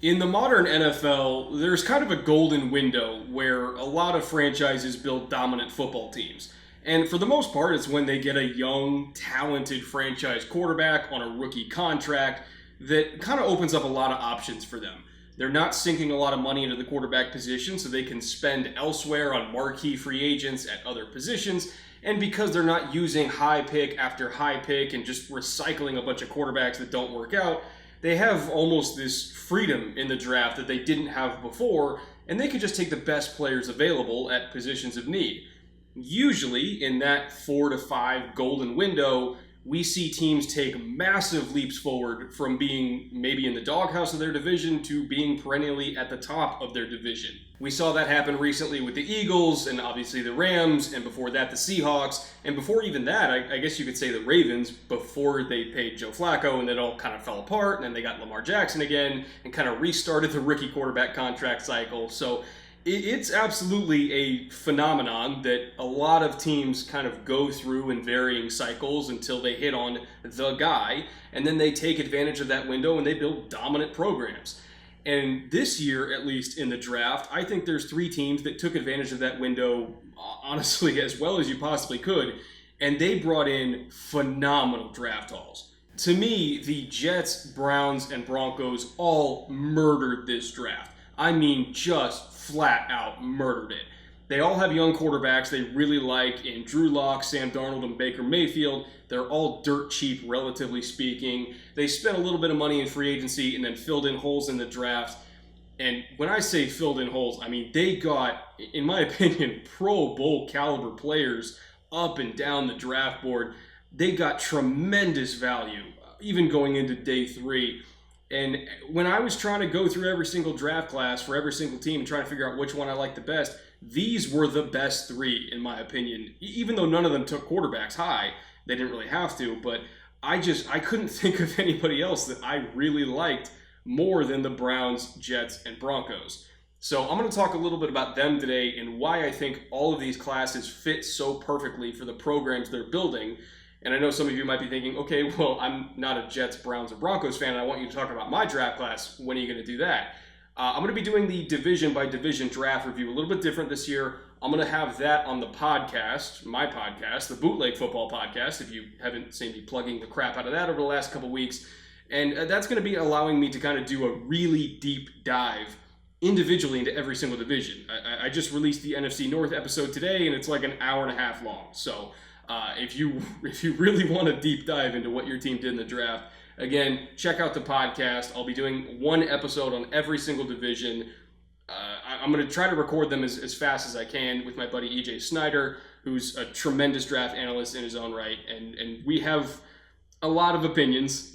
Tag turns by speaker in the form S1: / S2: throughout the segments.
S1: In the modern NFL, there's kind of a golden window where a lot of franchises build dominant football teams. And for the most part, it's when they get a young, talented franchise quarterback on a rookie contract that kind of opens up a lot of options for them. They're not sinking a lot of money into the quarterback position, so they can spend elsewhere on marquee free agents at other positions. And because they're not using high pick after high pick and just recycling a bunch of quarterbacks that don't work out, they have almost this freedom in the draft that they didn't have before, and they can just take the best players available at positions of need. Usually, in that 4 to 5 golden window, we see teams take massive leaps forward from being maybe in the doghouse of their division to being perennially at the top of their division. We saw that happen recently with the Eagles and obviously the Rams, and before that the Seahawks, and before even that, I guess you could say the Ravens before they paid Joe Flacco, and it all kind of fell apart, and then they got Lamar Jackson again and kind of restarted the rookie quarterback contract cycle. So it's absolutely a phenomenon that a lot of teams kind of go through in varying cycles until they hit on the guy, and then they take advantage of that window and they build dominant programs. And this year, at least in the draft, I think there's 3 teams that took advantage of that window, honestly, as well as you possibly could, and they brought in phenomenal draft hauls. To me, the Jets, Browns, and Broncos all murdered this draft. I mean, just flat out murdered it. They all have young quarterbacks they really like in Drew Lock, Sam Darnold, and Baker Mayfield. They're all dirt cheap, relatively speaking. They spent a little bit of money in free agency and then filled in holes in the draft. And when I say filled in holes, I mean they got, in my opinion, Pro Bowl caliber players up and down the draft board. They got tremendous value, even going into day 3. And when I was trying to go through every single draft class for every single team and trying to figure out which one I liked the best, these were the best 3, in my opinion. Even though none of them took quarterbacks high, they didn't really have to, but I couldn't think of anybody else that I really liked more than the Browns, Jets, and Broncos. So I'm going to talk a little bit about them today and why I think all of these classes fit so perfectly for the programs they're building. And I know some of you might be thinking, okay, well, I'm not a Jets, Browns, or Broncos fan, and I want you to talk about my draft class. When are you going to do that? I'm going to be doing the division-by-division draft review a little bit different this year. I'm going to have that on the podcast, my podcast, the Bootleg Football Podcast, if you haven't seen me plugging the crap out of that over the last couple weeks. And that's going to be allowing me to kind of do a really deep dive individually into every single division. I just released the NFC North episode today, and it's like an hour and a half long. So if you really want a deep dive into what your team did in the draft, again, check out the podcast. I'll be doing one episode on every single division. I'm going to try to record them as fast as I can with my buddy EJ Snyder, who's a tremendous draft analyst in his own right. And we have a lot of opinions,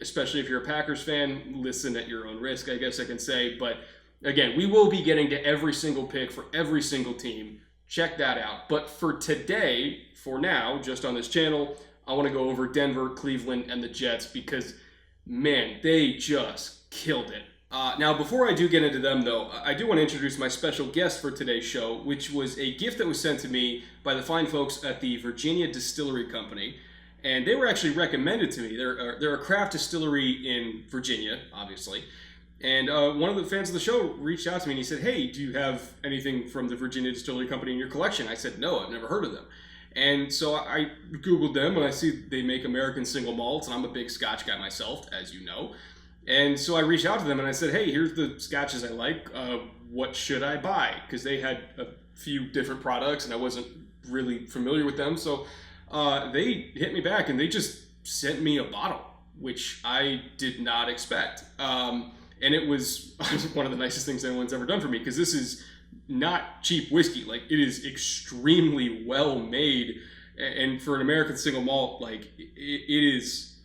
S1: especially if you're a Packers fan. Listen at your own risk, I guess I can say. But again, we will be getting to every single pick for every single team. Check that out. But for today, for now, just on this channel, I want to go over Denver, Cleveland, and the Jets because, man, they just killed it. Now, before I do get into them, though, I do want to introduce my special guest for today's show, which was a gift that was sent to me by the fine folks at the Virginia Distillery Company. And they were actually recommended to me. They're a craft distillery in Virginia, obviously. And one of the fans of the show reached out to me and he said, hey, do you have anything from the Virginia Distillery Company in your collection? I said, no, I've never heard of them. And so I Googled them and I see they make American single malts, and I'm a big Scotch guy myself, as you know. And so I reached out to them and I said, hey, here's the Scotches I like. What should I buy? Because they had a few different products and I wasn't really familiar with them. So they hit me back and they just sent me a bottle, which I did not expect. And it was one of the nicest things anyone's ever done for me, because this is not cheap whiskey. Like, it is extremely well made, and for an American single malt, like, it is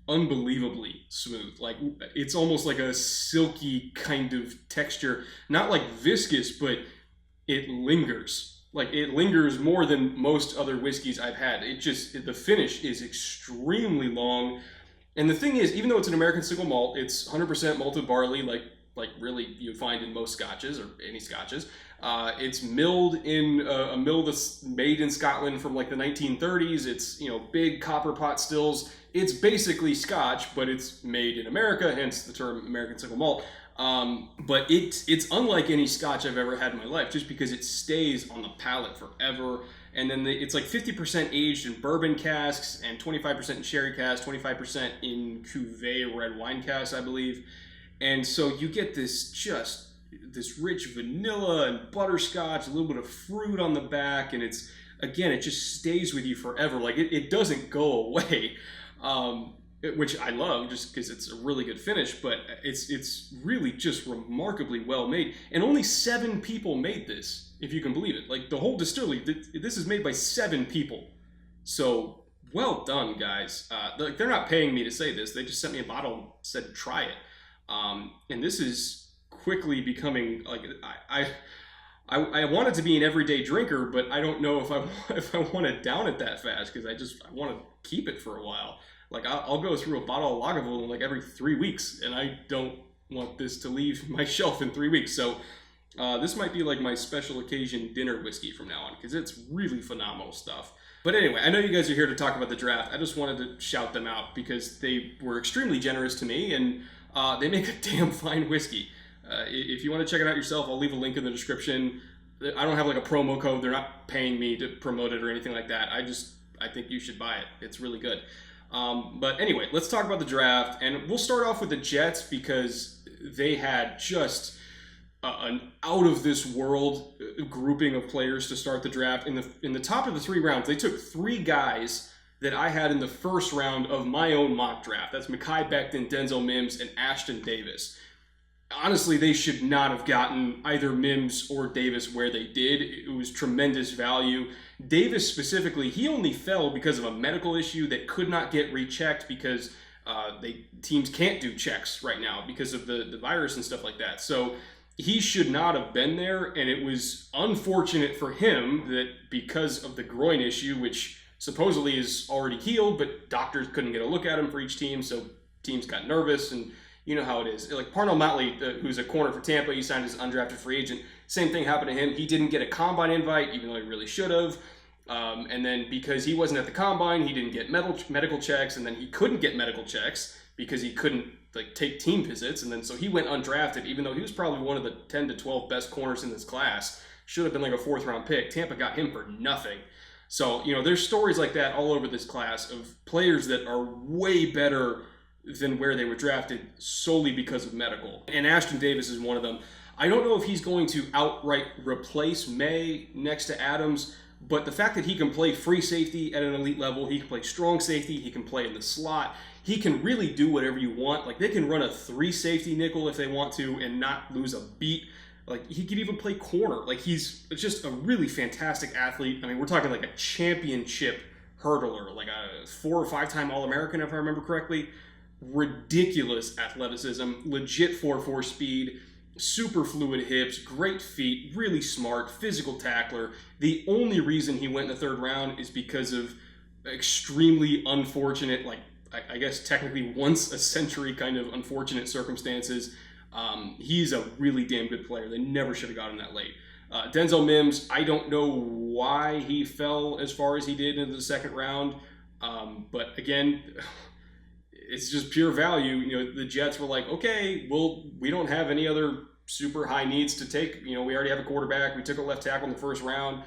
S1: unbelievably smooth. Like, it's almost like a silky kind of texture, not like viscous, but it lingers. Like, it lingers more than most other whiskeys I've had. The finish is extremely long. And the thing is, even though it's an American single malt, it's 100% malted barley, like like really you find in most scotches or any scotches. It's milled in a mill that's made in Scotland from like the 1930s. It's, big copper pot stills. It's basically scotch, but it's made in America, hence the term American single malt. But it's unlike any scotch I've ever had in my life, just because it stays on the palate forever. And then it's like 50% aged in bourbon casks and 25% in sherry casks, 25% in cuvee red wine casks, I believe. And so you get this rich vanilla and butterscotch, a little bit of fruit on the back, and it just stays with you forever. Like it doesn't go away, which I love just because it's a really good finish, but it's really just remarkably well made. And only 7 people made this, if you can believe it. Like the whole distillery, this is made by 7 people. So well done, guys. They're not paying me to say this. They just sent me a bottle and said, try it. And this is quickly becoming like I want it to be an everyday drinker, but I don't know if I want to down it that fast, because I want to keep it for a while. Like I'll go through a bottle of Lagavulin like every 3 weeks, and I don't want this to leave my shelf in 3 weeks. So this might be like my special occasion dinner whiskey from now on, because it's really phenomenal stuff. But anyway, I know you guys are here to talk about the draft. I just wanted to shout them out because they were extremely generous to me, and they make a damn fine whiskey. If you want to check it out yourself, I'll leave a link in the description. I don't have like a promo code. They're not paying me to promote it or anything like that. I think you should buy it. It's really good. But anyway, let's talk about the draft, and we'll start off with the Jets because they had just an out of this world grouping of players to start the draft. In the top of the 3 rounds, they took 3 guys that I had in the first round of my own mock draft. That's Mekhi Becton, Denzel Mims, and Ashton Davis. Honestly, they should not have gotten either Mims or Davis where they did. It was tremendous value. Davis specifically, he only fell because of a medical issue that could not get rechecked because teams can't do checks right now because of the virus and stuff like that. So he should not have been there, and it was unfortunate for him that because of the groin issue, which supposedly is already healed, but doctors couldn't get a look at him for each team, so teams got nervous, and you know how it is. Like Parnell Motley, who's a corner for Tampa, he signed as an undrafted free agent. Same thing happened to him. He didn't get a combine invite, even though he really should have. And then because he wasn't at the combine, he didn't get medical checks, and then he couldn't get medical checks because he couldn't take team visits. And then so he went undrafted, even though he was probably one of the 10 to 12 best corners in this class. Should have been like a 4th round pick. Tampa got him for nothing. So, there's stories like that all over this class of players that are way better than where they were drafted solely because of medical. And Ashton Davis is one of them. I don't know if he's going to outright replace May next to Adams, but the fact that he can play free safety at an elite level, he can play strong safety, he can play in the slot, he can really do whatever you want. Like they can run a 3 safety nickel if they want to and not lose a beat. Like he could even play corner. Like he's just a really fantastic athlete. I mean, we're talking like a championship hurdler, like a 4 or 5 time All-American if I remember correctly. Ridiculous athleticism, legit 4.4 speed, super fluid hips, great feet, really smart, physical tackler. The only reason he went in the 3rd round is because of extremely unfortunate, like I guess technically once a century kind of unfortunate circumstances. He's a really damn good player. They never should have got him that late. Denzel Mims, I don't know why he fell as far as he did into the 2nd round, but again, it's just pure value. The Jets were like, okay, well, we don't have any other super high needs to take. We already have a quarterback. We took a left tackle in the 1st round.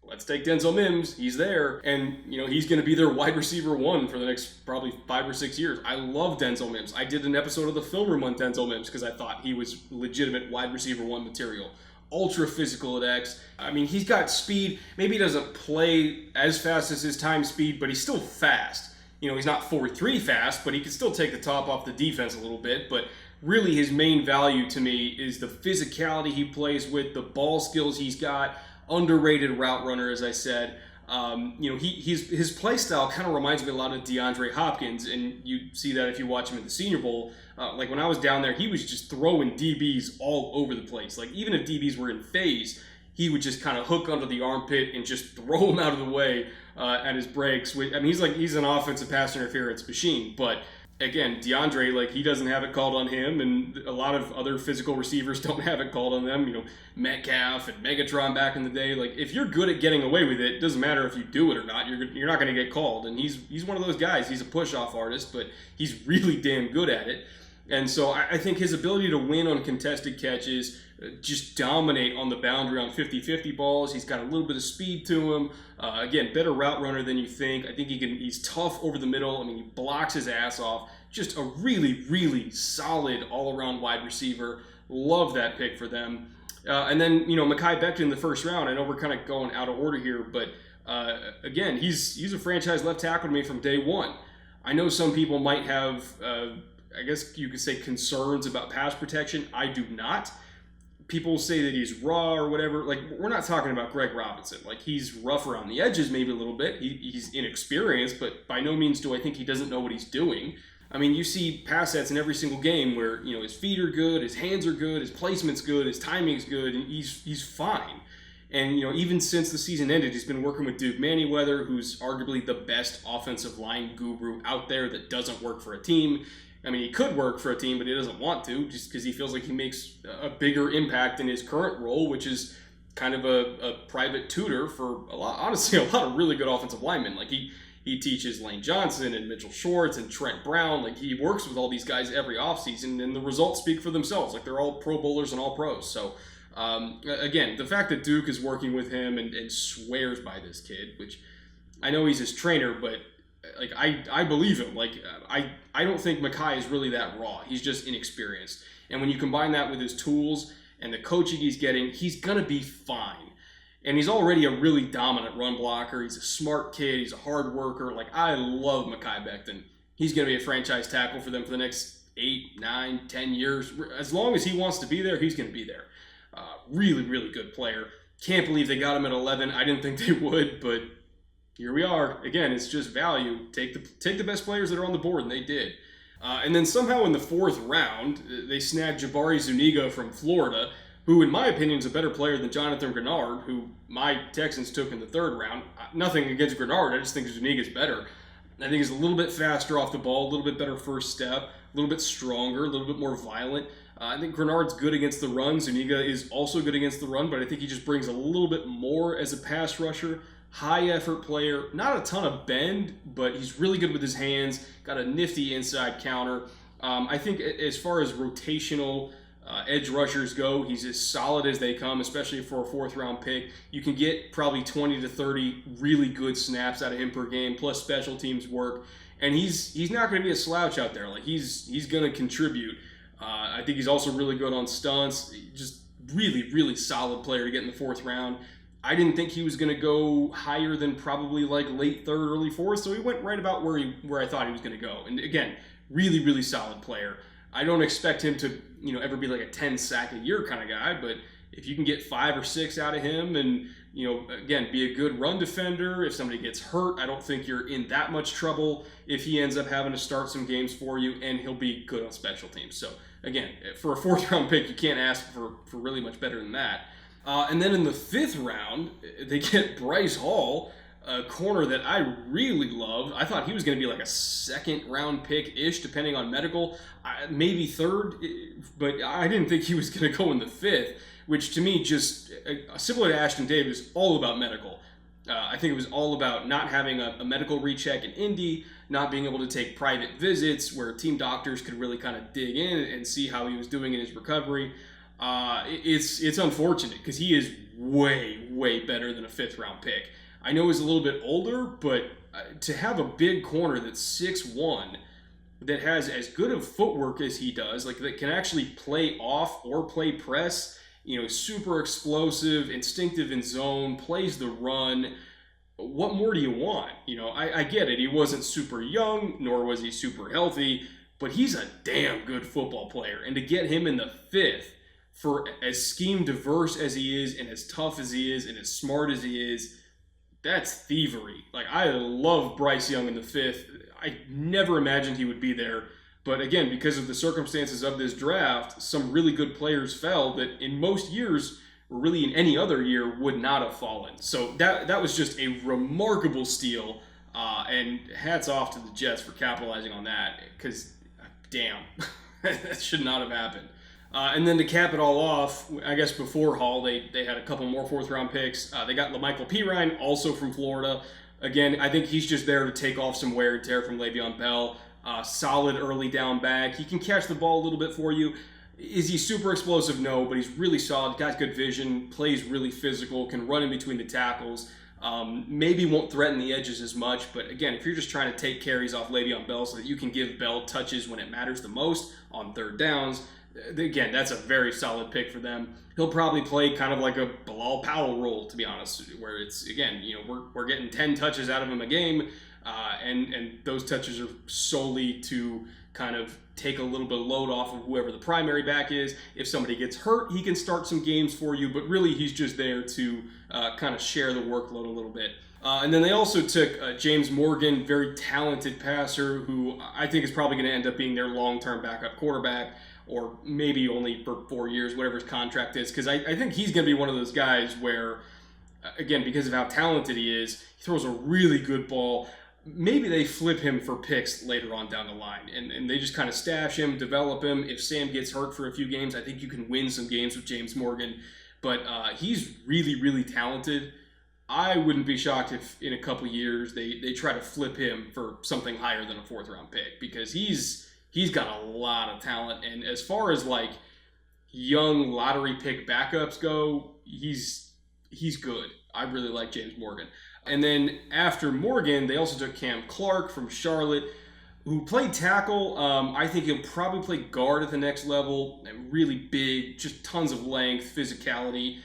S1: Let's take Denzel Mims. He's there. And, he's going to be their wide receiver 1 for the next probably 5 or 6 years. I love Denzel Mims. I did an episode of the Film Room on Denzel Mims because I thought he was legitimate wide receiver 1 material. Ultra physical at X. I mean, he's got speed. Maybe he doesn't play as fast as his time speed, but he's still fast. He's not 4.3 fast, but he can still take the top off the defense a little bit. But really his main value to me is the physicality he plays with, the ball skills he's got, underrated route runner, as I said. His play style kind of reminds me a lot of DeAndre Hopkins, and you see that if you watch him at the Senior Bowl. Like when I was down there, he was just throwing DBs all over the place. Like even if DBs were in phase, he would just kind of hook under the armpit and just throw them out of the way at his breaks. I mean, he's an offensive pass interference machine, but again, DeAndre, like, he doesn't have it called on him, and a lot of other physical receivers don't have it called on them. You know, Metcalf and Megatron back in the day. Like, if you're good at getting away with it doesn't matter if you do it or not. You're not going to get called. And he's one of those guys. He's a push-off artist, but he's really damn good at it. And so I think his ability to win on contested catches, just dominate on the boundary on 50-50 balls. He's got a little bit of speed to him. Again, better route runner than you think. I think he's tough over the middle. I mean, he blocks his ass off. Just a really, really solid all-around wide receiver. Love that pick for them. And then, Mekhi Becton in the first round. I know we're kind of going out of order here, but again, he's a franchise left tackle to me from day one. I know some people might have, I guess you could say, concerns about pass protection. I do not. People say that he's raw or whatever. Like, we're not talking about Greg Robinson. Like, he's rough around the edges maybe a little bit. He's inexperienced, but by no means do I think he doesn't know what he's doing. I mean, you see pass sets in every single game where, his feet are good, his hands are good, his placement's good, his timing's good, and he's fine. And, even since the season ended, he's been working with Duke Manyweather, who's arguably the best offensive line guru out there that doesn't work for a team. I mean, he could work for a team, but he doesn't want to, just because he feels like he makes a bigger impact in his current role, which is kind of a private tutor for a lot of really good offensive linemen. Like, he teaches Lane Johnson and Mitchell Schwartz and Trent Brown. Like, he works with all these guys every offseason, and the results speak for themselves. Like, they're all Pro Bowlers and all pros. So, again, the fact that Duke is working with him and swears by this kid, which I know he's his trainer, but like, I believe him. Like, I don't think Mekhi is really that raw. He's just inexperienced. And when you combine that with his tools and the coaching he's getting, he's going to be fine. And he's already a really dominant run blocker. He's a smart kid. He's a hard worker. Like, I love Mekhi Becton. He's going to be a franchise tackle for them for the next 8, 9, 10 years. As long as he wants to be there, he's going to be there. Really, really good player. Can't believe they got him at 11. I didn't think they would, but here we are. Again, it's just value. Take the best players that are on the board, and they did. And then somehow in the fourth round, they snagged Jabari Zuniga from Florida, who in my opinion is a better player than Jonathan Grenard, who my Texans took in the third round. Nothing against Grenard, I just think Zuniga's better. I think he's a little bit faster off the ball, a little bit better first step, a little bit stronger, a little bit more violent. I think Grenard's good against the run. Zuniga is also good against the run, but I think he just brings a little bit more as a pass rusher. High effort player, not a ton of bend, but he's really good with his hands, got a nifty inside counter. I think as far as rotational edge rushers go, he's as solid as they come, especially for a fourth round pick. You can get probably 20 to 30 really good snaps out of him per game, plus special teams work. And he's not going to be a slouch out there. Like, he's going to contribute. I think he's also really good on stunts. Just really, really solid player to get in the fourth round. I didn't think he was going to go higher than probably like late third, early fourth, so he went right about where I thought he was going to go. And again, really, really solid player. I don't expect him to, ever be like a 10 sack a year kind of guy, but if you can get 5 or 6 out of him and, again, be a good run defender, if somebody gets hurt, I don't think you're in that much trouble if he ends up having to start some games for you, and he'll be good on special teams. So again, for a fourth round pick, you can't ask for really much better than that. And then in the fifth round, they get Bryce Hall, a corner that I really loved. I thought he was going to be like a second round pick-ish, depending on medical, maybe third, but I didn't think he was going to go in the fifth, which to me just, similar to Ashton Davis, all about medical. I think it was all about not having a medical recheck in Indy, not being able to take private visits where team doctors could really kind of dig in and see how he was doing in his recovery. It's unfortunate because he is way, way better than a fifth round pick. I know he's a little bit older, but to have a big corner that's 6'1", that has as good of footwork as he does, like that can actually play off or play press, super explosive, instinctive in zone, plays the run. What more do you want? I get it. He wasn't super young, nor was he super healthy, but he's a damn good football player. And to get him in the fifth, for as scheme diverse as he is, and as tough as he is, and as smart as he is, that's thievery. Like, I love Bryce Young in the fifth. I never imagined he would be there. But again, because of the circumstances of this draft, some really good players fell that in most years, or really in any other year, would not have fallen. So that was just a remarkable steal. And hats off to the Jets for capitalizing on that, because damn, that should not have happened. And then to cap it all off, I guess before Hall, they had a couple more fourth-round picks. They got LaMichael Pirine, also from Florida. Again, I think he's just there to take off some wear and tear from Le'Veon Bell. Solid early down back. He can catch the ball a little bit for you. Is he super explosive? No, but he's really solid. Got good vision, plays really physical, can run in between the tackles. Maybe won't threaten the edges as much, but again, if you're just trying to take carries off Le'Veon Bell so that you can give Bell touches when it matters the most on third downs, again, that's a very solid pick for them. He'll probably play kind of like a Bilal Powell role, to be honest, where it's, again, we're getting 10 touches out of him a game, and those touches are solely to kind of take a little bit of load off of whoever the primary back is. If somebody gets hurt, he can start some games for you, but really he's just there to kind of share the workload a little bit. And then they also took James Morgan, very talented passer, who I think is probably going to end up being their long-term backup quarterback, or maybe only for 4 years, whatever his contract is, because I think he's going to be one of those guys where, again, because of how talented he is, he throws a really good ball. Maybe they flip him for picks later on down the line, and they just kind of stash him, develop him. If Sam gets hurt for a few games, I think you can win some games with James Morgan, but he's really, really talented. I wouldn't be shocked if in a couple years they try to flip him for something higher than a fourth-round pick, because he's got a lot of talent, and as far as like young lottery pick backups go, he's good. I really like James Morgan. And then after Morgan, they also took Cam Clark from Charlotte, who played tackle. I think he'll probably play guard at the next level, and really big, just tons of length, physicality.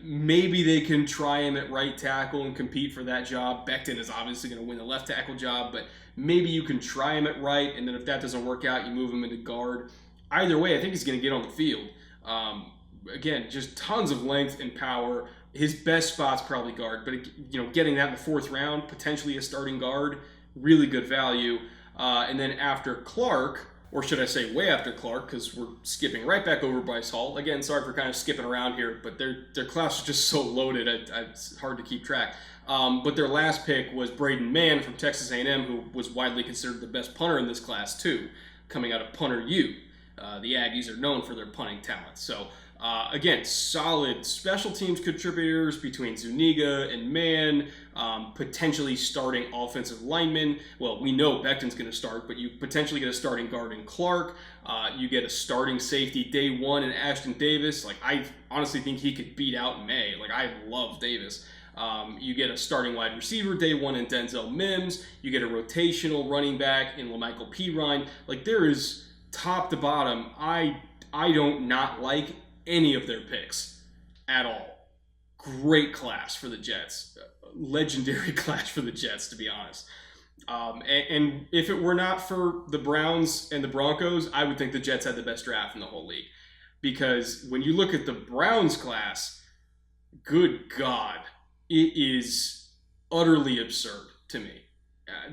S1: Maybe they can try him at right tackle and compete for that job. Becton is obviously going to win the left tackle job, but maybe you can try him at right, and then if that doesn't work out, you move him into guard. Either way, I think he's going to get on the field. Again, just tons of length and power. His best spot's probably guard, but getting that in the fourth round, potentially a starting guard, really good value. And then after Clark, or should I say way after Clark, because we're skipping right back over Bryce Hall. Again, sorry for kind of skipping around here, but their class is just so loaded, it's hard to keep track. But their last pick was Braden Mann from Texas A&M, who was widely considered the best punter in this class too, coming out of Punter U. The Aggies are known for their punting talent. So again, solid special teams contributors between Zuniga and Mann, potentially starting offensive linemen. Well, we know Becton's going to start, but you potentially get a starting guard in Clark. You get a starting safety day one in Ashton Davis. Like, I honestly think he could beat out May. Like, I love Davis. You get a starting wide receiver day one in Denzel Mims. You get a rotational running back in LaMichael Pirine. Like, there is top to bottom. I don't not like any of their picks at all. Great class for the Jets. Legendary class for the Jets, to be honest. And if it were not for the Browns and the Broncos, I would think the Jets had the best draft in the whole league. Because when you look at the Browns class, good God, it is utterly absurd to me.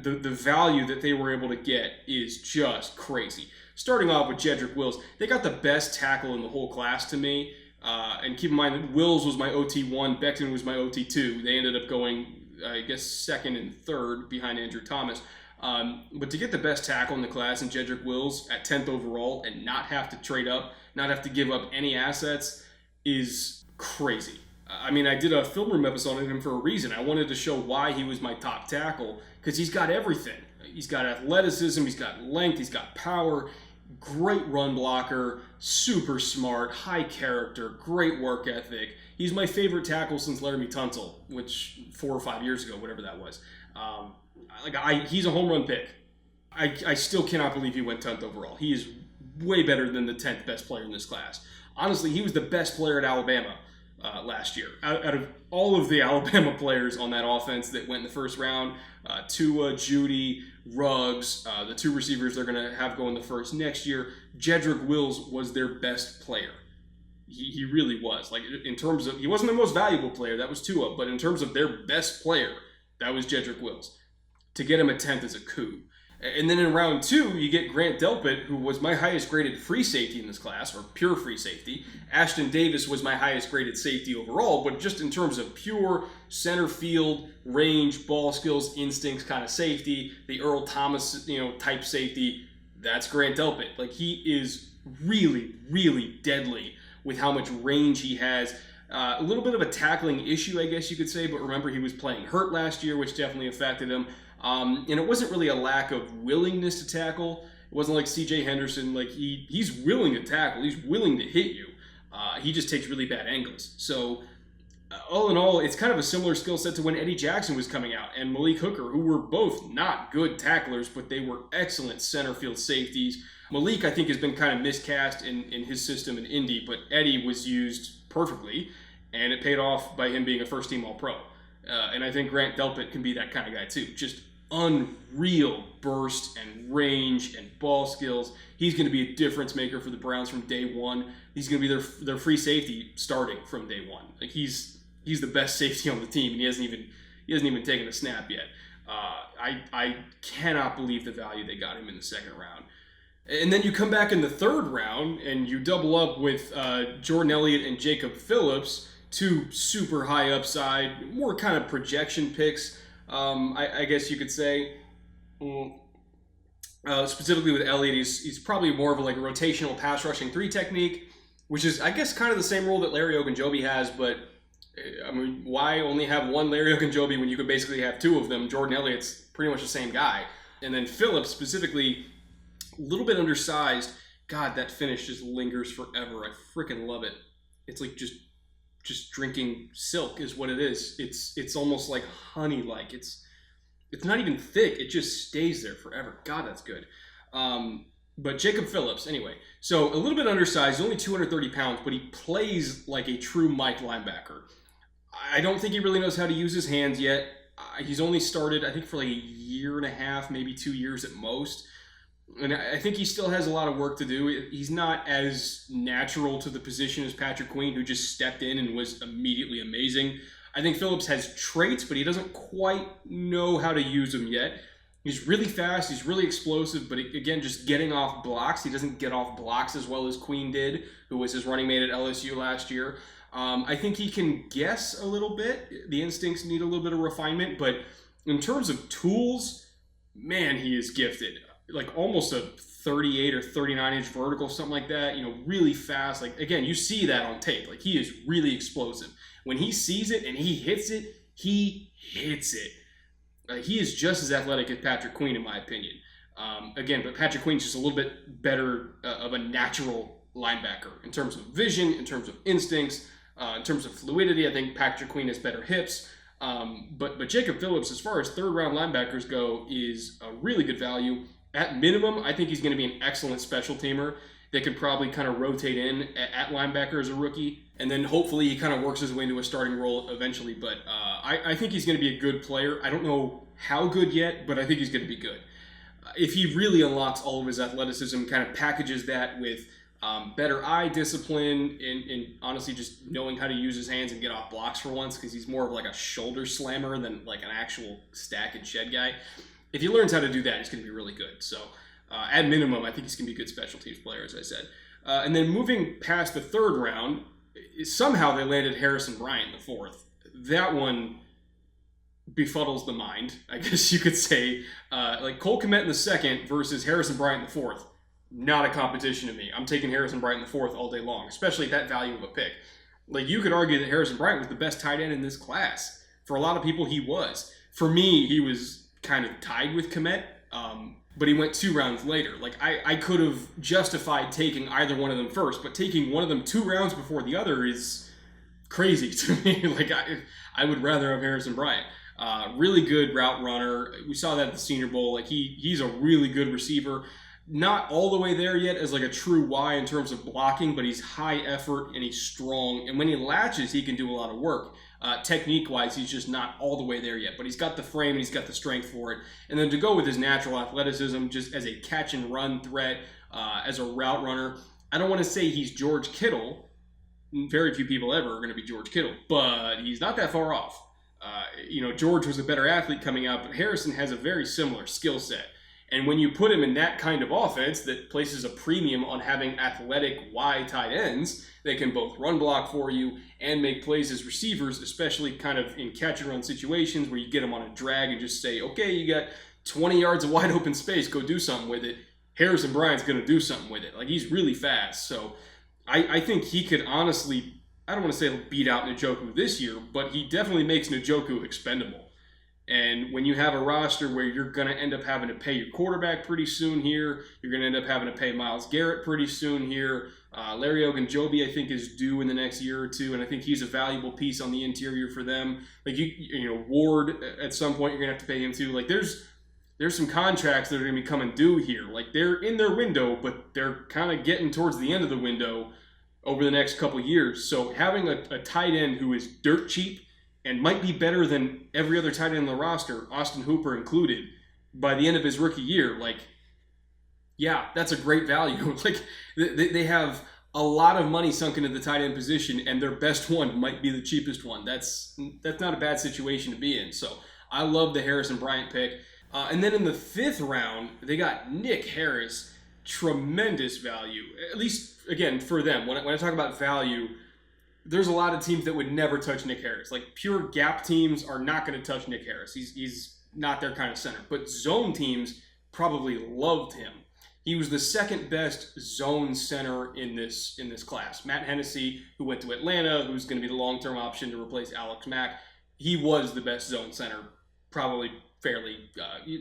S1: The value that they were able to get is just crazy. Starting off with Jedrick Wills, they got the best tackle in the whole class to me. And keep in mind that Wills was my OT1, Becton was my OT2. They ended up going, I guess, second and third behind Andrew Thomas. But to get the best tackle in the class in Jedrick Wills at 10th overall and not have to trade up, not have to give up any assets is crazy. I mean, I did a film room episode on him for a reason. I wanted to show why he was my top tackle, because he's got everything. He's got athleticism, he's got length, he's got power, great run blocker, super smart, high character, great work ethic. He's my favorite tackle since Laramie Tunsil, which 4 or 5 years ago, whatever that was. He's a home run pick. I still cannot believe he went 10th overall. He is way better than the 10th best player in this class. Honestly, he was the best player at Alabama last year. Out of all of the Alabama players on that offense that went in the first round, Tua, Judy, Ruggs, the 2 receivers they're going to have go in the first next year, Jedrick Wills was their best player. He really was. Like, in terms of, he wasn't the most valuable player, that was Tua, but in terms of their best player, that was Jedrick Wills. To get him at 10th is a coup. And then in round 2, you get Grant Delpit, who was my highest graded free safety in this class, or pure free safety. Ashton Davis was my highest graded safety overall, but just in terms of pure center field, range, ball skills, instincts kind of safety, the Earl Thomas, type safety, that's Grant Delpit. Like, he is really, really deadly with how much range he has. A little bit of a tackling issue, I guess you could say, but remember he was playing hurt last year, which definitely affected him. And it wasn't really a lack of willingness to tackle. It wasn't like C.J. Henderson. Like, he's willing to tackle. He's willing to hit you. He just takes really bad angles. So, all in all, it's kind of a similar skill set to when Eddie Jackson was coming out and Malik Hooker, who were both not good tacklers, but they were excellent center field safeties. Malik, I think, has been kind of miscast in his system in Indy, but Eddie was used perfectly, and it paid off by him being a first-team All-Pro. And I think Grant Delpit can be that kind of guy too. Just unreal burst and range and ball skills. He's going to be a difference maker for the Browns from day one. He's going to be their free safety starting from day one. Like, he's the best safety on the team, and he hasn't even taken a snap yet. I cannot believe the value they got him in the second round. And then you come back in the third round and you double up with Jordan Elliott and Jacob Phillips, two super high upside, more kind of projection picks, I guess you could say. Specifically with Elliott, he's probably more of a rotational pass rushing 3 technique, which is, I guess, kind of the same role that Larry Ogunjobi has, but I mean, why only have one Larry Ogunjobi when you could basically have 2 of them? Jordan Elliott's pretty much the same guy. And then Phillips, specifically, a little bit undersized. God, that finish just lingers forever. I freaking love it. It's like just drinking silk is what it is. It's almost like honey-like. It's not even thick. It just stays there forever. God, that's good. But Jacob Phillips, anyway. So a little bit undersized, only 230 pounds, but he plays like a true Mike linebacker. I don't think he really knows how to use his hands yet. He's only started, I think, for like a year and a half, maybe 2 years at most. And I think he still has a lot of work to do. He's not as natural to the position as Patrick Queen, who just stepped in and was immediately amazing. I think Phillips has traits, but he doesn't quite know how to use them yet. He's really fast. He's really explosive. But again, just getting off blocks. He doesn't get off blocks as well as Queen did, who was his running mate at LSU last year. I think he can guess a little bit. The instincts need a little bit of refinement. But in terms of tools, man, he is gifted. Like almost a 38 or 39-inch vertical, something like that. Really fast. Like, again, you see that on tape. Like, he is really explosive. When he sees it and he hits it, he hits it. He is just as athletic as Patrick Queen, in my opinion. Again, but Patrick Queen's just a little bit better of a natural linebacker in terms of vision, in terms of instincts, in terms of fluidity. I think Patrick Queen has better hips. But Jacob Phillips, as far as third-round linebackers go, is a really good value. At minimum, I think he's going to be an excellent special teamer that could probably kind of rotate in at linebacker as a rookie. And then hopefully he kind of works his way into a starting role eventually. But I think he's going to be a good player. I don't know how good yet, but I think he's going to be good. If he really unlocks all of his athleticism, kind of packages that with better eye discipline and honestly just knowing how to use his hands and get off blocks for once, because he's more of like a shoulder slammer than like an actual stack and shed guy. If he learns how to do that, he's going to be really good. So at minimum, I think he's going to be a good special teams player, as I said. And then moving past the third round, somehow they landed Harrison Bryant in the fourth. That one befuddles the mind, I guess you could say. Like Cole Kmet in the second versus Harrison Bryant in the fourth. Not a competition to me. I'm taking Harrison Bryant in the fourth all day long, especially at that value of a pick. Like, you could argue that Harrison Bryant was the best tight end in this class. For a lot of people, he was. For me, he was kind of tied with Kmet, but he went 2 rounds later. Like, I could have justified taking either one of them first, but taking one of them 2 rounds before the other is crazy to me. Like, I would rather have Harrison Bryant. Really good route runner. We saw that at the Senior Bowl. Like, he's a really good receiver. Not all the way there yet as like a true Y in terms of blocking, but he's high effort and he's strong. And when he latches, he can do a lot of work. Technique-wise, he's just not all the way there yet. But he's got the frame and he's got the strength for it. And then to go with his natural athleticism, just as a catch-and-run threat, as a route runner, I don't want to say he's George Kittle. Very few people ever are going to be George Kittle. But he's not that far off. George was a better athlete coming out, but Harrison has a very similar skill set. And when you put him in that kind of offense that places a premium on having athletic Y tight ends, they can both run block for you and make plays as receivers, especially kind of in catch and run situations where you get them on a drag and just say, okay, you got 20 yards of wide open space, go do something with it. Harrison Bryant's going to do something with it. Like, he's really fast. So I think he could honestly, I don't want to say he'll beat out Njoku this year, but he definitely makes Njoku expendable. And when you have a roster where you're going to end up having to pay your quarterback pretty soon here, you're going to end up having to pay Myles Garrett pretty soon here. Larry Ogunjobi, I think, is due in the next year or two, and I think he's a valuable piece on the interior for them. Like, you know, Ward, at some point, you're going to have to pay him too. Like, there's some contracts that are going to be coming due here. Like, they're in their window, but they're kind of getting towards the end of the window over the next couple of years. So having a tight end who is dirt cheap and might be better than every other tight end on the roster, Austin Hooper included, by the end of his rookie year, like, yeah, that's a great value. Like, they have a lot of money sunk into the tight end position, and their best one might be the cheapest one. That's not a bad situation to be in. So I love the Harrison Bryant pick. And then in the 5th round, they got Nick Harris. Tremendous value, at least, again, for them. When I talk about value, there's a lot of teams that would never touch Nick Harris. Like, pure gap teams are not going to touch Nick Harris. He's not their kind of center. But zone teams probably loved him. He was the second best zone center in this class. Matt Hennessy, who went to Atlanta, who's going to be the long-term option to replace Alex Mack, he was the best zone center, probably fairly.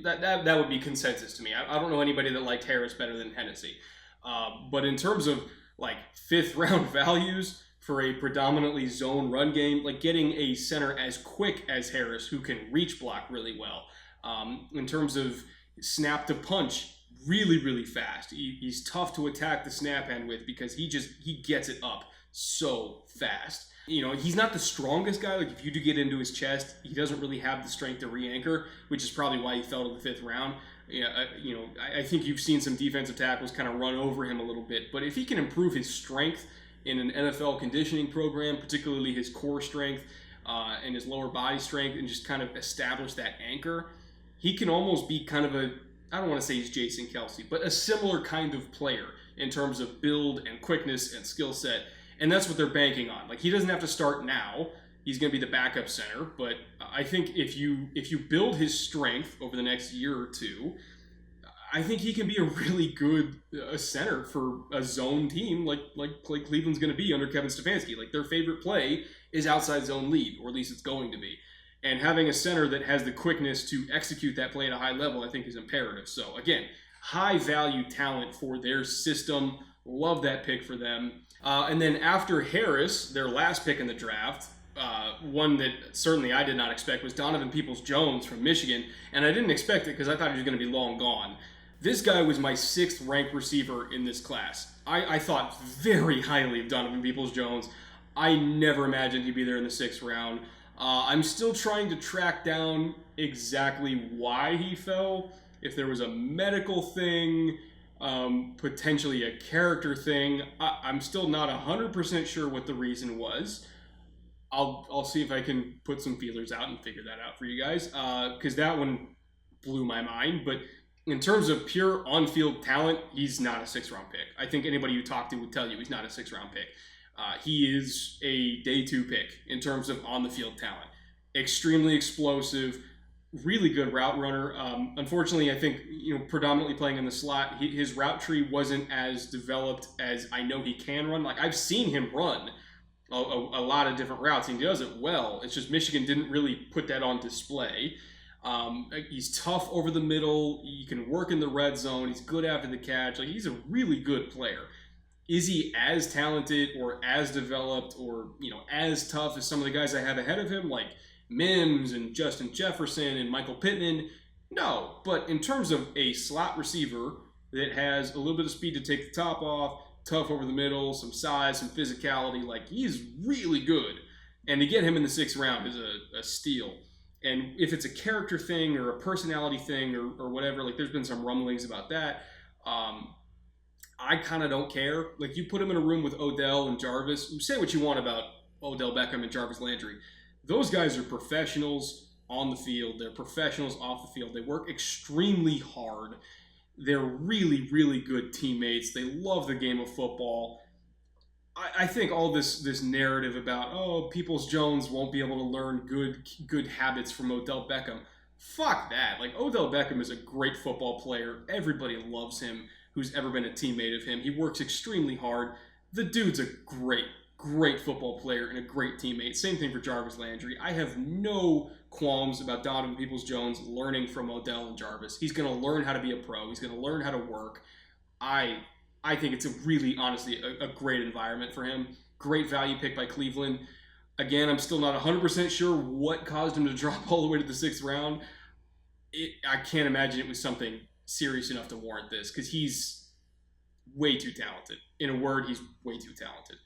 S1: That would be consensus to me. I don't know anybody that liked Harris better than Hennessy. But in terms of, like, 5th round values for a predominantly zone run game, like getting a center as quick as Harris who can reach block really well. In terms of snap to punch, really, really fast. He's tough to attack the snap hand with because he gets it up so fast. You know, he's not the strongest guy. Like, if you do get into his chest, he doesn't really have the strength to re-anchor, which is probably why he fell to the 5th round. Yeah, you know, I think you've seen some defensive tackles kind of run over him a little bit. But if he can improve his strength in an NFL conditioning program, particularly his core strength and his lower body strength, and just kind of establish that anchor, he can almost be kind of I don't want to say he's Jason Kelsey, but a similar kind of player in terms of build and quickness and skill set. And that's what they're banking on. Like, he doesn't have to start now. He's going to be the backup center. But I think if you build his strength over the next year or two, I think he can be a really good center for a zone team like Cleveland's going to be under Kevin Stefanski. Like, their favorite play is outside zone lead, or at least it's going to be. And having a center that has the quickness to execute that play at a high level, I think, is imperative. So, again, high-value talent for their system. Love that pick for them. And then after Harris, their last pick in the draft, one that certainly I did not expect was Donovan Peoples-Jones from Michigan. And I didn't expect it because I thought he was going to be long gone. This guy was my 6th ranked receiver in this class. I thought very highly of Donovan Peoples-Jones. I never imagined he'd be there in the 6th round. I'm still trying to track down exactly why he fell. If there was a medical thing, potentially a character thing. I'm still not 100% sure what the reason was. I'll see if I can put some feelers out and figure that out for you guys, because that one blew my mind. But in terms of pure on-field talent, he's not a 6th round pick. I think anybody you talk to would tell you he's not a 6th round pick. He is a day 2 pick in terms of on-the-field talent. Extremely explosive, really good route runner. Unfortunately, I think, predominantly playing in the slot, his route tree wasn't as developed as I know he can run. Like, I've seen him run a lot of different routes, and he does it well. It's just Michigan didn't really put that on display. He's tough over the middle. He can work in the red zone. He's good after the catch. Like, he's a really good player. Is he as talented or as developed or, as tough as some of the guys I have ahead of him, like Mims and Justin Jefferson and Michael Pittman? No. But in terms of a slot receiver that has a little bit of speed to take the top off, tough over the middle, some size, some physicality, like, he's really good. And to get him in the 6th round is a steal. And if it's a character thing or a personality thing or whatever, like, there's been some rumblings about that. I kind of don't care. Like, you put him in a room with Odell and Jarvis. Say what you want about Odell Beckham and Jarvis Landry. Those guys are professionals on the field. They're professionals off the field. They work extremely hard. They're really, really good teammates. They love the game of football. I think all this narrative about, oh, Peoples-Jones won't be able to learn good habits from Odell Beckham. Fuck that. Like, Odell Beckham is a great football player. Everybody loves him who's ever been a teammate of him. He works extremely hard. The dude's a great football player and a great teammate. Same thing for Jarvis Landry. I have no qualms about Donovan Peoples-Jones learning from Odell and Jarvis. He's going to learn how to be a pro. He's going to learn how to work. I think it's a really, honestly, a great environment for him. Great value pick by Cleveland. Again, I'm still not 100% sure what caused him to drop all the way to the 6th round. I can't imagine it was something serious enough to warrant this, because he's way too talented. In a word, he's way too talented.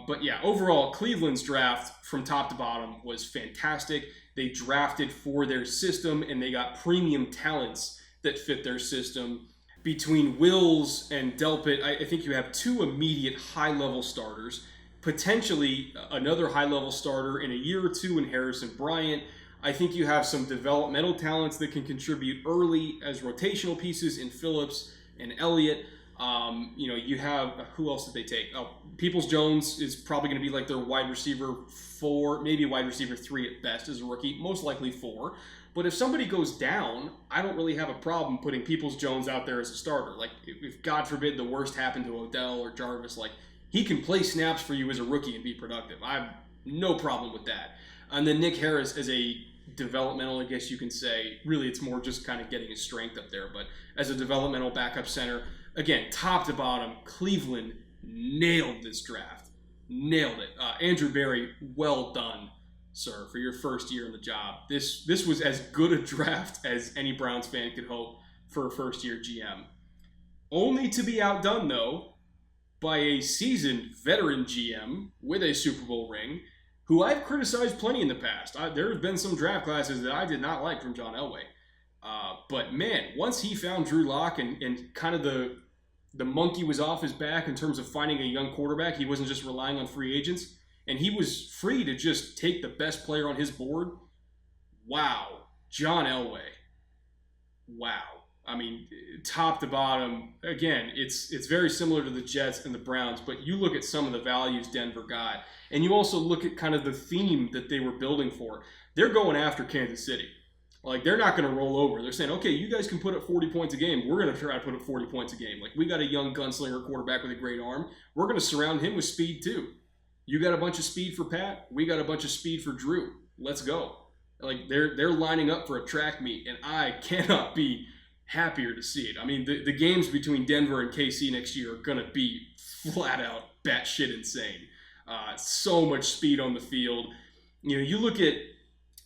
S1: But yeah, overall, Cleveland's draft from top to bottom was fantastic. They drafted for their system, and they got premium talents that fit their system. Between Wills and Delpit, I think you have 2 immediate high-level starters, potentially another high-level starter in a year or 2 in Harrison Bryant. I think you have some developmental talents that can contribute early as rotational pieces in Phillips and Elliott. You have, who else did they take? Peoples-Jones is probably going to be like their wide receiver 4, maybe wide receiver 3 at best as a rookie, most likely 4. But if somebody goes down, I don't really have a problem putting Peoples-Jones out there as a starter. Like, if God forbid the worst happened to Odell or Jarvis, like, he can play snaps for you as a rookie and be productive. I have no problem with that. And then Nick Harris as a developmental, I guess you can say. Really, it's more just kind of getting his strength up there. But as a developmental backup center, again, top to bottom, Cleveland nailed this draft. Nailed it. Andrew Berry, well done, sir, for your first year in the job. This was as good a draft as any Browns fan could hope for a first-year GM. Only to be outdone, though, by a seasoned veteran GM with a Super Bowl ring, who I've criticized plenty in the past. There have been some draft classes that I did not like from John Elway. But man, once he found Drew Lock and kind of the monkey was off his back in terms of finding a young quarterback, he wasn't just relying on free agents, and he was free to just take the best player on his board. Wow. John Elway. Wow. I mean, top to bottom, again, it's very similar to the Jets and the Browns, but you look at some of the values Denver got, and you also look at kind of the theme that they were building for. They're going after Kansas City. Like, they're not going to roll over. They're saying, okay, you guys can put up 40 points a game. We're going to try to put up 40 points a game. Like, we got a young gunslinger quarterback with a great arm. We're going to surround him with speed, too. You got a bunch of speed for Pat. We got a bunch of speed for Drew. Let's go. Like, they're lining up for a track meet, and I cannot be happier to see it. I mean, the games between Denver and KC next year are going to be flat out batshit insane. So much speed on the field. You look at,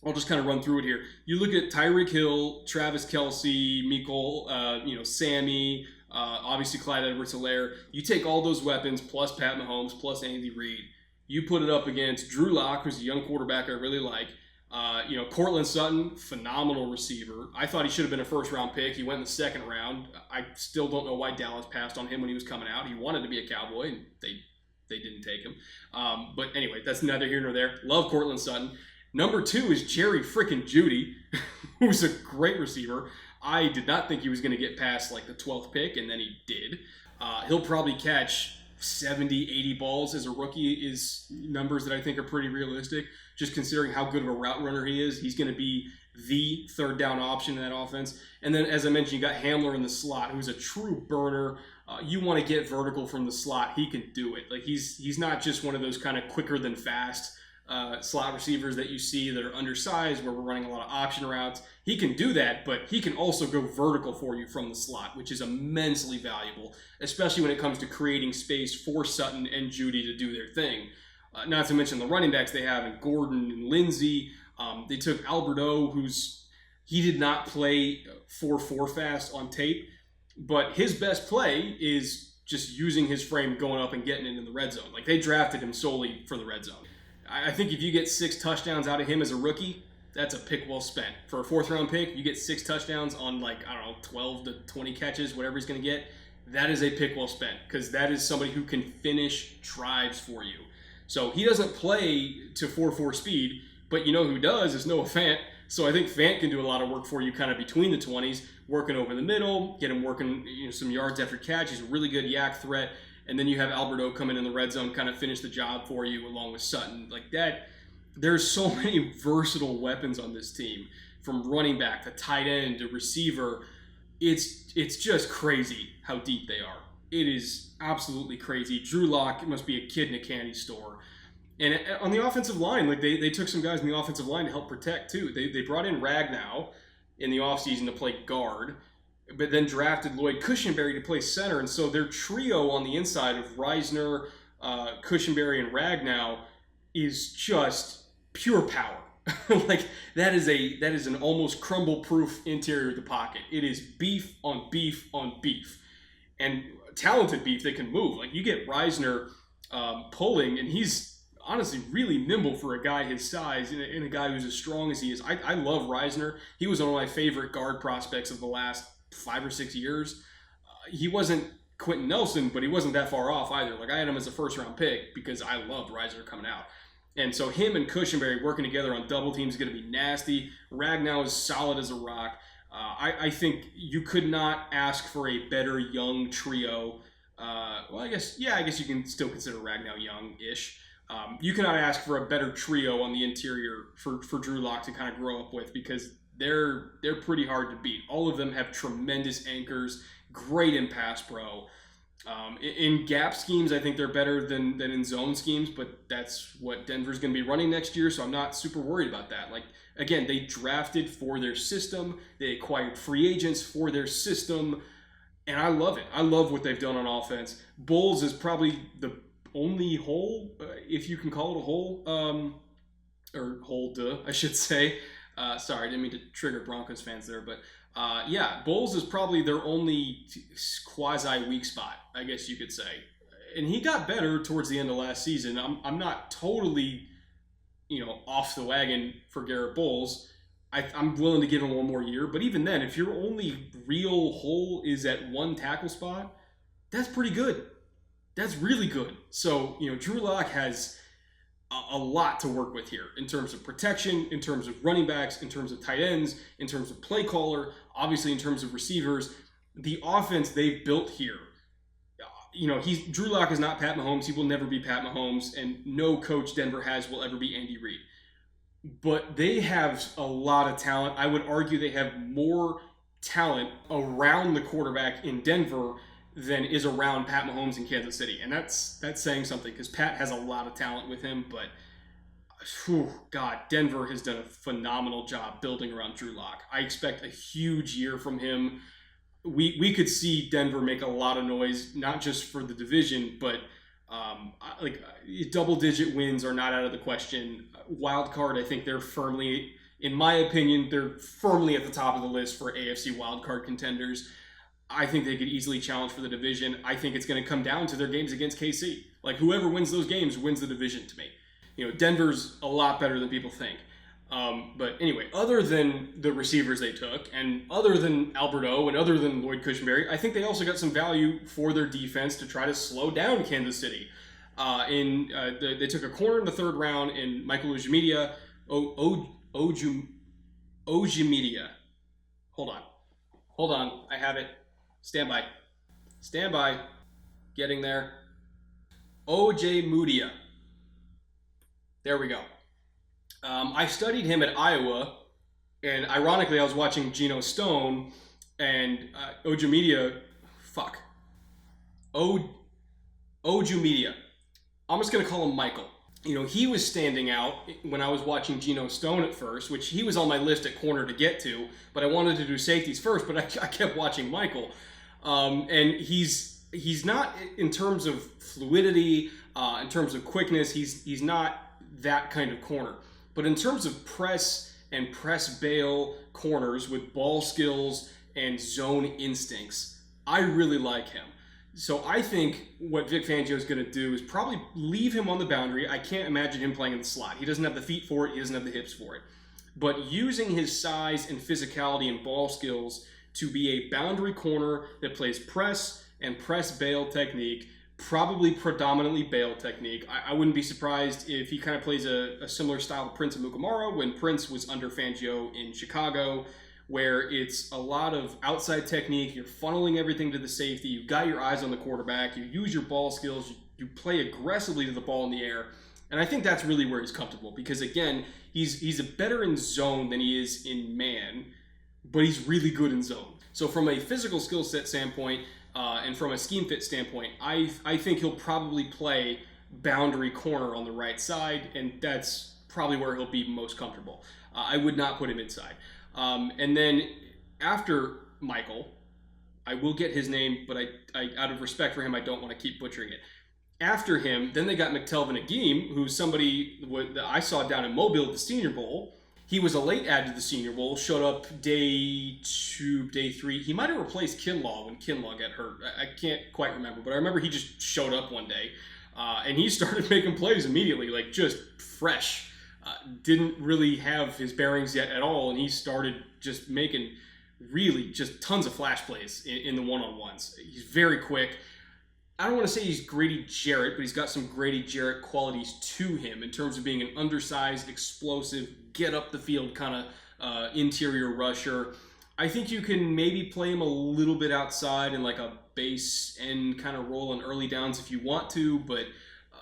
S1: I'll just kind of run through it here. You look at Tyreek Hill, Travis Kelce, Mecole, Sammy, obviously Clyde Edwards-Helaire. You take all those weapons plus Pat Mahomes plus Andy Reid. You put it up against Drew Lock, who's a young quarterback I really like. Cortland Sutton, phenomenal receiver. I thought he should have been a first-round pick. He went in the 2nd round. I still don't know why Dallas passed on him when he was coming out. He wanted to be a Cowboy, and they didn't take him. But anyway, that's neither here nor there. Love Cortland Sutton. Number 2 is Jerry frickin' Jeudy, who's a great receiver. I did not think he was going to get past like the 12th pick, and then he did. He'll probably catch 70, 80 balls as a rookie is numbers that I think are pretty realistic, just considering how good of a route runner he is. He's going to be the 3rd down option in that offense. And then, as I mentioned, you got Hamler in the slot, who's a true burner. You want to get vertical from the slot, he can do it. Like, he's not just one of those kind of quicker than fast slot receivers that you see that are undersized where we're running a lot of option routes. He can do that, but he can also go vertical for you from the slot, which is immensely valuable, especially when it comes to creating space for Sutton and Jeudy to do their thing. Not to mention the running backs they have in Gordon and Lindsey. They took Alberto, he did not play 4-4 fast on tape, but his best play is just using his frame, going up and getting it in the red zone. Like, they drafted him solely for the red zone. I think if you get 6 touchdowns out of him as a rookie, that's a pick well spent. For a 4th-round pick, you get 6 touchdowns on 12 to 20 catches, whatever he's going to get. That is a pick well spent, because that is somebody who can finish drives for you. So he doesn't play to 4.4 speed, but you know who does is Noah Fant, So I think Fant can do a lot of work for you kind of between the 20s, working over the middle, get him working some yards after catch. He's a really good yak threat. And then you have Alberto come in the red zone, kind of finish the job for you along with Sutton. Like that, there's so many versatile weapons on this team, from running back to tight end to receiver. It's just crazy how deep they are. It is absolutely crazy. Drew Lock must be a kid in a candy store. And on the offensive line, like they took some guys in the offensive line to help protect too. They brought in Ragnow in the offseason to play guard, but then drafted Lloyd Cushenberry to play center. And so their trio on the inside of Reisner, Cushenberry, and Ragnow is just pure power. Like that is an almost crumble-proof interior of the pocket. It is beef on beef on beef, and talented beef that can move. Like you get Reisner pulling, and he's honestly really nimble for a guy his size and a guy who's as strong as he is. I love Reisner. He was one of my favorite guard prospects of the last 5 or 6 years. He wasn't Quentin Nelson, but he wasn't that far off either. Like I had him as a first-round pick because I loved Reisner coming out. And so him and Cushenberry working together on double teams is going to be nasty. Ragnow is solid as a rock. I think you could not ask for a better young trio. Well, I guess you can still consider Ragnow young-ish. You cannot ask for a better trio on the interior for Drew Lock to kind of grow up with, because they're pretty hard to beat. All of them have tremendous anchors, great in pass pro. In gap schemes, I think they're better than in zone schemes, but that's what Denver's going to be running next year, so I'm not super worried about that. Like, again, they drafted for their system. They acquired free agents for their system, and I love it. I love what they've done on offense. Bulls is probably the only hole, if you can call it a hole, or hole, I should say. Sorry, I didn't mean to trigger Broncos fans there, but Bulls is probably their only quasi-weak spot, I guess you could say. And he got better towards the end of last season. I'm not totally, off the wagon for Garrett Bowles. I'm willing to give him one more year. But even then, if your only real hole is at one tackle spot, that's pretty good. That's really good. So, Drew Lock has a lot to work with here in terms of protection, in terms of running backs, in terms of tight ends, in terms of play caller, obviously in terms of receivers. The offense they've built here, Drew Lock is not Pat Mahomes. He will never be Pat Mahomes, and no coach Denver has will ever be Andy Reid. But they have a lot of talent. I would argue they have more talent around the quarterback in Denver than is around Pat Mahomes in Kansas City. And that's saying something, because Pat has a lot of talent with him, but Denver has done a phenomenal job building around Drew Lock. I expect a huge year from him. We could see Denver make a lot of noise, not just for the division, but double-digit wins are not out of the question. Wild card, I think they're firmly, in my opinion, they're firmly at the top of the list for AFC wild card contenders. I think they could easily challenge for the division. I think it's going to come down to their games against KC. Like, whoever wins those games wins the division to me. Denver's a lot better than people think. But anyway, other than the receivers they took, and other than Alberto, and other than Lloyd Cushenberry, I think they also got some value for their defense to try to slow down Kansas City. They took a corner in the third round in Michael Ojemedia. Ojemedia. Hold on. I have it. Stand by. Getting there. Ojemedia. There we go. I studied him at Iowa, and ironically, I was watching Geno Stone, and Ojemedia. Ojemedia. I'm just going to call him Michael. He was standing out when I was watching Geno Stone at first, which he was on my list at corner to get to, but I wanted to do safeties first, but I kept watching Michael. And he's not, in terms of fluidity, in terms of quickness, he's not that kind of corner. But in terms of press and press bail corners with ball skills and zone instincts, I really like him. So I think what Vic Fangio is going to do is probably leave him on the boundary. I can't imagine him playing in the slot. He doesn't have the feet for it. He doesn't have the hips for it. But using his size and physicality and ball skills to be a boundary corner that plays press and press bail technique Probably predominantly bail technique. I wouldn't be surprised if he kind of plays a similar style to Prince Amukamara when Prince was under Fangio in Chicago, where it's a lot of outside technique. You're funneling everything to the safety. You've got your eyes on the quarterback. You use your ball skills. You play aggressively to the ball in the air. And I think that's really where he's comfortable because, again, he's a better in zone than he is in man, but he's really good in zone. So from a physical skill set standpoint and from a scheme fit standpoint, I think he'll probably play boundary corner on the right side, and that's probably where he'll be most comfortable. I would not put him inside. And then after Michael, I will get his name, but I out of respect for him, I don't want to keep butchering it. After him, then they got McTelvin Agim, who's somebody that I saw down in Mobile at the Senior Bowl. He was a late add to the Senior Bowl, showed up day 2, day 3. He might have replaced Kinlaw when Kinlaw got hurt. I can't quite remember, but I remember he just showed up one day. And he started making plays immediately, like just fresh. Didn't really have his bearings yet at all, and he started just making really just tons of flash plays in the one-on-ones. He's very quick. I don't want to say he's Grady Jarrett, but he's got some Grady Jarrett qualities to him in terms of being an undersized, explosive, get up the field kind of interior rusher. I think you can maybe play him a little bit outside in like a base end kind of role on early downs if you want to, but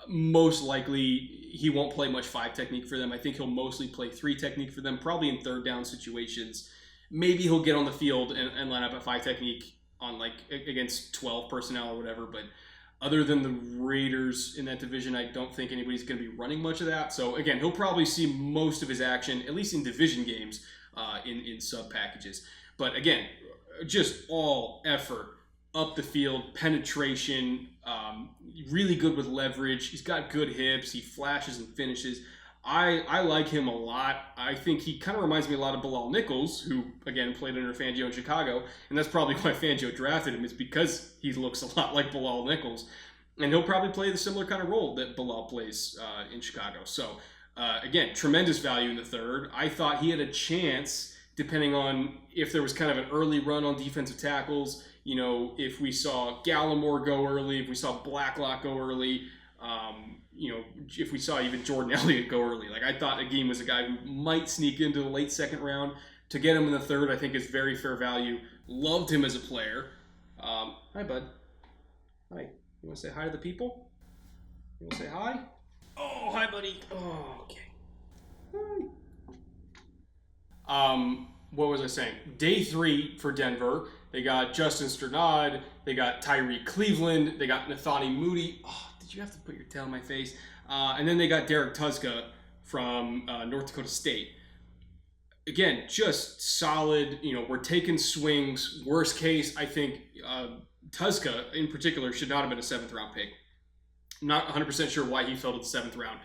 S1: most likely he won't play much 5 technique for them. I think he'll mostly play 3 technique for them, probably in third down situations. Maybe he'll get on the field and line up at 5 technique on like against 12 personnel or whatever, but other than the Raiders in that division, I don't think anybody's going to be running much of that. So again, he'll probably see most of his action, at least in division games, in sub packages. But again, just all effort, up the field, penetration, really good with leverage. He's got good hips. He flashes and finishes. I like him a lot. I think he kind of reminds me a lot of Bilal Nichols, who, again, played under Fangio in Chicago. And that's probably why Fangio drafted him, is because he looks a lot like Bilal Nichols. And he'll probably play the similar kind of role that Bilal plays in Chicago. So, again, tremendous value in the third. I thought he had a chance, depending on if there was kind of an early run on defensive tackles. You know, if we saw Gallimore go early, if we saw Blacklock go early, if we saw even Jordan Elliott go early. Like, I thought Agim was a guy who might sneak into the late second round. To get him in the third, I think is very fair value. Loved him as a player. Hi, bud. Hi. You want to say hi to the people? You want to say hi? Oh, hi, buddy. Oh, okay. Hi. What was I saying? Day 3 for Denver. They got Justin Strnad. They got Tyreek Cleveland. They got Nathani Moody. Oh, did you have to put your tail in my face? And then they got Derek Tuszka from North Dakota State. Again, just solid. We're taking swings. Worst case, I think Tuszka in particular should not have been a 7th round pick. I'm not 100% sure why he fell to the 7th round.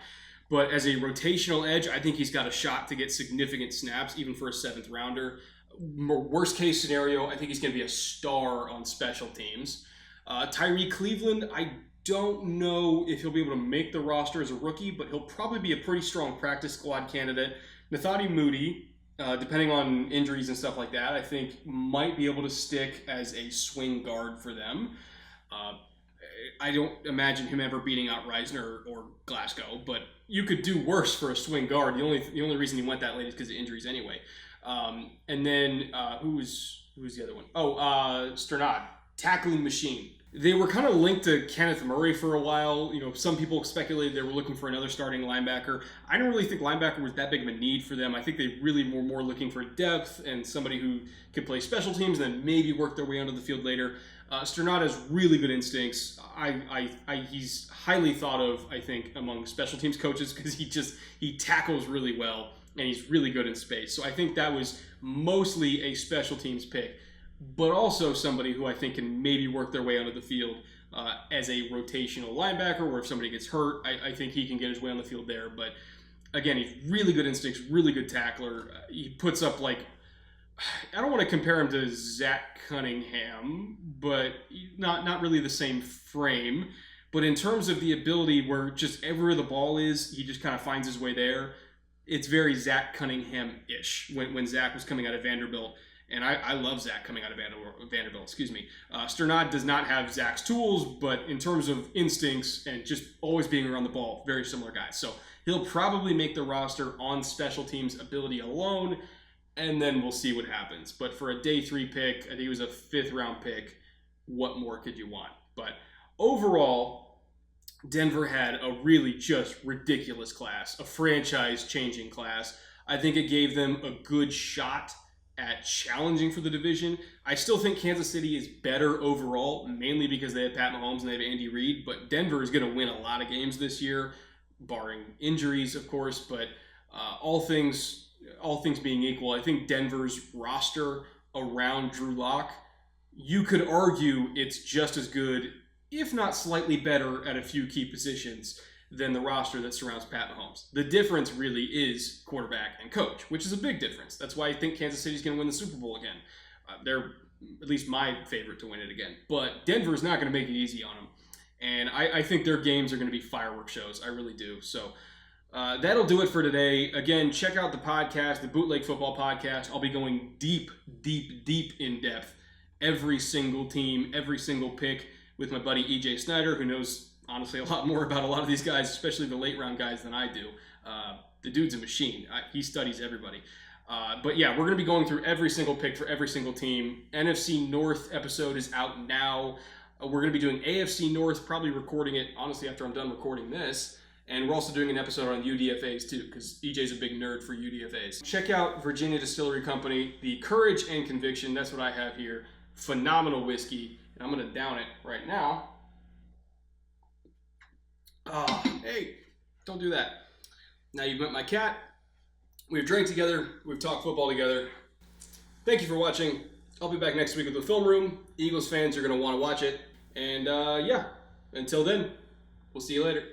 S1: But as a rotational edge, I think he's got a shot to get significant snaps, even for a 7th rounder. Worst case scenario, I think he's going to be a star on special teams. Tyreek Cleveland, I don't know if he'll be able to make the roster as a rookie, but he'll probably be a pretty strong practice squad candidate. Nathani Moody, depending on injuries and stuff like that, I think might be able to stick as a swing guard for them. I don't imagine him ever beating out Reisner or Glasgow, but you could do worse for a swing guard. The only reason he went that late is because of injuries anyway. And then who's the other one? Strnad, tackling machine. They were kind of linked to Kenneth Murray for a while. Some people speculated they were looking for another starting linebacker. I don't really think linebacker was that big of a need for them. I think they really were more looking for depth and somebody who could play special teams and then maybe work their way onto the field later. Strnad has really good instincts. He's highly thought of, I think, among special teams coaches because he tackles really well and he's really good in space. So I think that was mostly a special teams pick, but also somebody who I think can maybe work their way onto the field as a rotational linebacker, or if somebody gets hurt, I think he can get his way on the field there. But again, he's really good instincts, really good tackler. He puts up I don't want to compare him to Zach Cunningham, but not really the same frame. But in terms of the ability where just everywhere the ball is, he just kind of finds his way there. It's very Zach Cunningham-ish when Zach was coming out of Vanderbilt. And I love Zach coming out of Vanderbilt. Sternad does not have Zach's tools, but in terms of instincts and just always being around the ball, very similar guys. So he'll probably make the roster on special teams ability alone, and then we'll see what happens. But for a day 3 pick, I think it was a 5th round pick, what more could you want? But overall, Denver had a really just ridiculous class, a franchise-changing class. I think it gave them a good shot at challenging for the division. I still think Kansas City is better overall, mainly because they have Pat Mahomes and they have Andy Reid, but Denver is going to win a lot of games this year, barring injuries, of course, but all things being equal, I think Denver's roster around Drew Lock, you could argue it's just as good, if not slightly better at a few key positions than the roster that surrounds Pat Mahomes. The difference really is quarterback and coach, which is a big difference. That's why I think Kansas City's going to win the Super Bowl again. They're at least my favorite to win it again. But Denver's not going to make it easy on them. And I think their games are going to be fireworks shows. I really do. So that'll do it for today. Again, check out the podcast, the Bootleg Football Podcast. I'll be going deep in depth. Every single team, every single pick with my buddy EJ Snyder, who knows honestly a lot more about a lot of these guys, especially the late round guys, than I do. The dude's a machine. He studies everybody. But yeah, we're going to be going through every single pick for every single team. NFC North episode is out now. We're going to be doing AFC North, probably recording it, honestly, after I'm done recording this. And we're also doing an episode on UDFAs too, because EJ's a big nerd for UDFAs. Check out Virginia Distillery Company, the Courage and Conviction. That's what I have here. Phenomenal whiskey. And I'm going to down it right now. Oh, hey, don't do that. Now you've met my cat. We've drank together. We've talked football together. Thank you for watching. I'll be back next week with the Film Room. Eagles fans are going to want to watch it. And yeah, until then, we'll see you later.